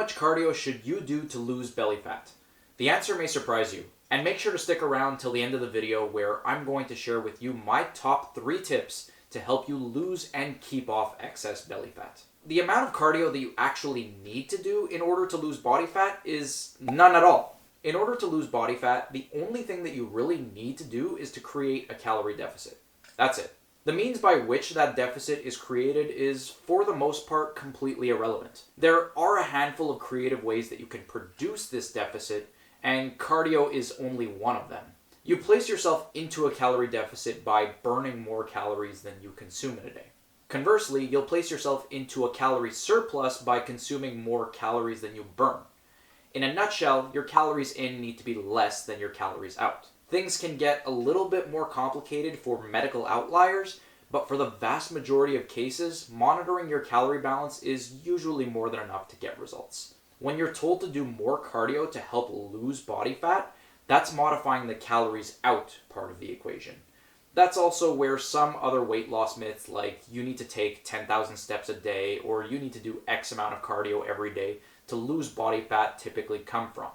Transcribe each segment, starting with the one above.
much cardio should you do to lose belly fat? The answer may surprise you, and make sure to stick around till the end of the video where I'm going to share with you my top 3 tips to help you lose and keep off excess belly fat. The amount of cardio that you actually need to do in order to lose body fat is none at all. In order to lose body fat, the only thing that you really need to do is to create a calorie deficit. That's it. The means by which that deficit is created is, for the most part, completely irrelevant. There are a handful of creative ways that you can produce this deficit, and cardio is only one of them. You place yourself into a calorie deficit by burning more calories than you consume in a day. Conversely, you'll place yourself into a calorie surplus by consuming more calories than you burn. In a nutshell, your calories in need to be less than your calories out. Things can get a little bit more complicated for medical outliers, but for the vast majority of cases, monitoring your calorie balance is usually more than enough to get results. When you're told to do more cardio to help lose body fat, that's modifying the calories out part of the equation. That's also where some other weight loss myths like you need to take 10,000 steps a day or you need to do X amount of cardio every day to lose body fat typically come from.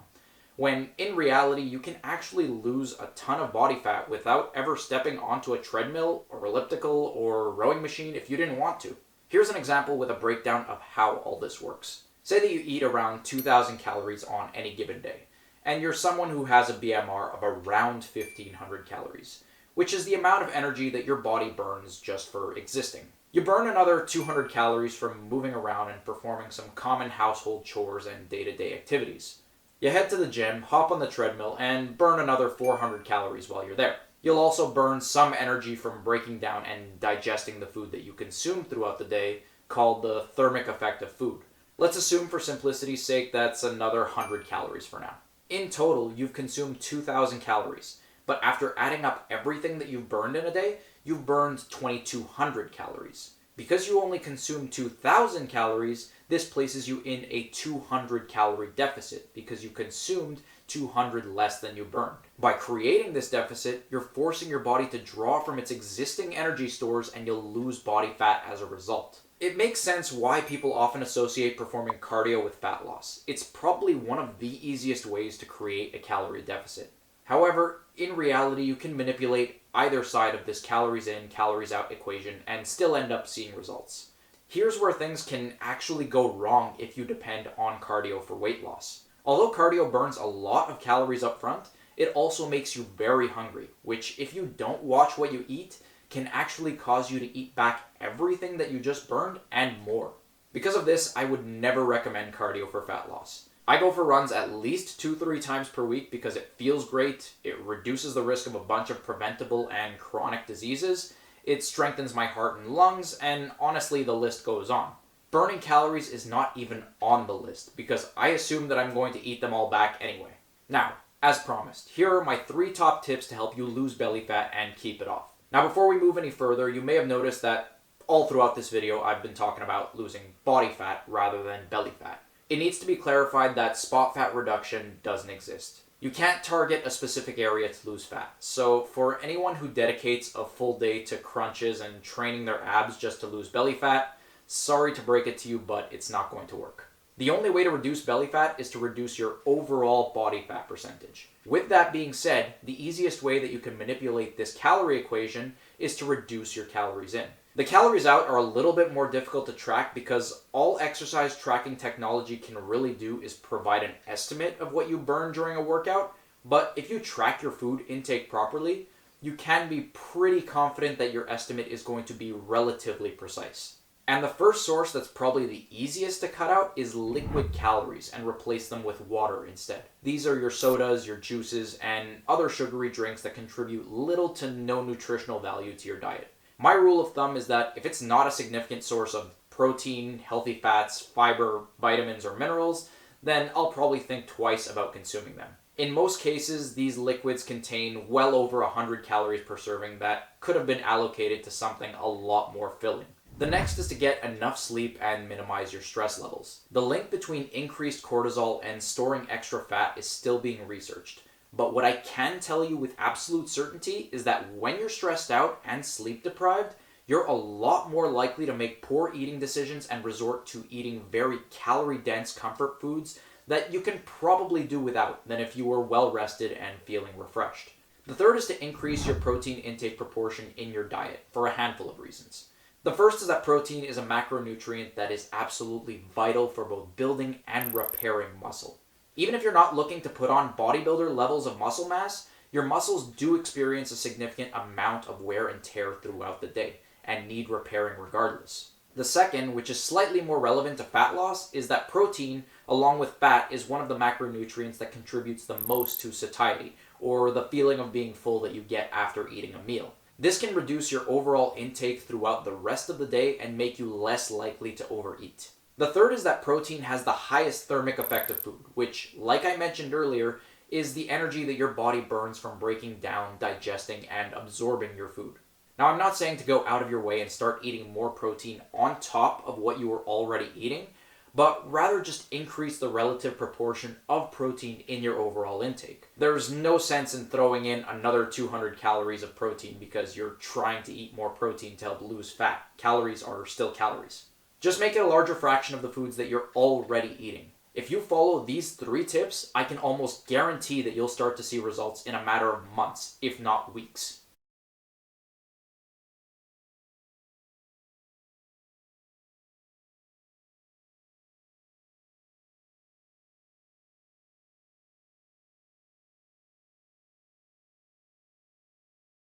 When in reality, you can actually lose a ton of body fat without ever stepping onto a treadmill or elliptical or rowing machine if you didn't want to. Here's an example with a breakdown of how all this works. Say that you eat around 2,000 calories on any given day, and you're someone who has a BMR of around 1,500 calories, which is the amount of energy that your body burns just for existing. You burn another 200 calories from moving around and performing some common household chores and day-to-day activities. You head to the gym, hop on the treadmill, and burn another 400 calories while you're there. You'll also burn some energy from breaking down and digesting the food that you consume throughout the day, called the thermic effect of food. Let's assume for simplicity's sake that's another 100 calories for now. In total, you've consumed 2,000 calories, but after adding up everything that you've burned in a day, you've burned 2,200 calories. Because you only consumed 2,000 calories, this places you in a 200 calorie deficit because you consumed 200 less than you burned. By creating this deficit, you're forcing your body to draw from its existing energy stores and you'll lose body fat as a result. It makes sense why people often associate performing cardio with fat loss. It's probably one of the easiest ways to create a calorie deficit. However, in reality, you can manipulate either side of this calories in, calories out equation and still end up seeing results. Here's where things can actually go wrong if you depend on cardio for weight loss. Although cardio burns a lot of calories up front, it also makes you very hungry, which if you don't watch what you eat, can actually cause you to eat back everything that you just burned and more. Because of this, I would never recommend cardio for fat loss. I go for runs at least 2-3 times per week because it feels great, it reduces the risk of a bunch of preventable and chronic diseases, it strengthens my heart and lungs, and honestly the list goes on. Burning calories is not even on the list because I assume that I'm going to eat them all back anyway. Now, as promised, here are my 3 top tips to help you lose belly fat and keep it off. Now before we move any further, you may have noticed that all throughout this video I've been talking about losing body fat rather than belly fat. It needs to be clarified that spot fat reduction doesn't exist. You can't target a specific area to lose fat. So for anyone who dedicates a full day to crunches and training their abs just to lose belly fat, sorry to break it to you, but it's not going to work. The only way to reduce belly fat is to reduce your overall body fat percentage. With that being said, the easiest way that you can manipulate this calorie equation is to reduce your calories in. The calories out are a little bit more difficult to track because all exercise tracking technology can really do is provide an estimate of what you burn during a workout, but if you track your food intake properly, you can be pretty confident that your estimate is going to be relatively precise. And the first source that's probably the easiest to cut out is liquid calories and replace them with water instead. These are your sodas, your juices, and other sugary drinks that contribute little to no nutritional value to your diet. My rule of thumb is that if it's not a significant source of protein, healthy fats, fiber, vitamins, or minerals, then I'll probably think twice about consuming them. In most cases, these liquids contain well over 100 calories per serving that could have been allocated to something a lot more filling. The next is to get enough sleep and minimize your stress levels. The link between increased cortisol and storing extra fat is still being researched. But what I can tell you with absolute certainty is that when you're stressed out and sleep deprived, you're a lot more likely to make poor eating decisions and resort to eating very calorie-dense comfort foods that you can probably do without than if you were well rested and feeling refreshed. The third is to increase your protein intake proportion in your diet for a handful of reasons. The first is that protein is a macronutrient that is absolutely vital for both building and repairing muscle. Even if you're not looking to put on bodybuilder levels of muscle mass, your muscles do experience a significant amount of wear and tear throughout the day and need repairing regardless. The second, which is slightly more relevant to fat loss, is that protein, along with fat, is one of the macronutrients that contributes the most to satiety, or the feeling of being full that you get after eating a meal. This can reduce your overall intake throughout the rest of the day and make you less likely to overeat. The third is that protein has the highest thermic effect of food, which, like I mentioned earlier, is the energy that your body burns from breaking down, digesting, and absorbing your food. Now, I'm not saying to go out of your way and start eating more protein on top of what you were already eating, but rather just increase the relative proportion of protein in your overall intake. There's no sense in throwing in another 200 calories of protein because you're trying to eat more protein to help lose fat. Calories are still calories. Just make it a larger fraction of the foods that you're already eating. If you follow these 3 tips, I can almost guarantee that you'll start to see results in a matter of months, if not weeks.